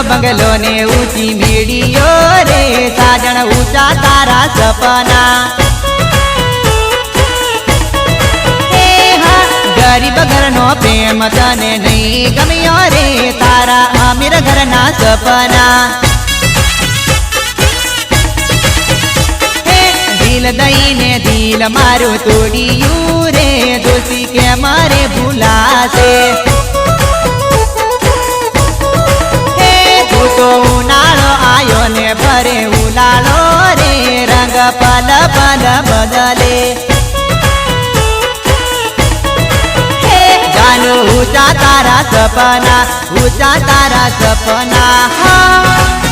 બંગલો ને ઊંચી મેડીઓ રે સાજણ ઊંચા તારા સપના ગરીબ ઘરનો પ્રેમ તને નહીં ગમ્યો રે તારા અમીર ઘરના સપના દિલ દઈને દિલ મારું તોડિયું રે દોષી કે મારે ભૂલાશે તું તો ઉનાળો આયો ને ભરે ઉલાળો રે રંગ પલ પલ બદલે ऊंचा तारा सपना ऊंचा तारा सपना हाँ।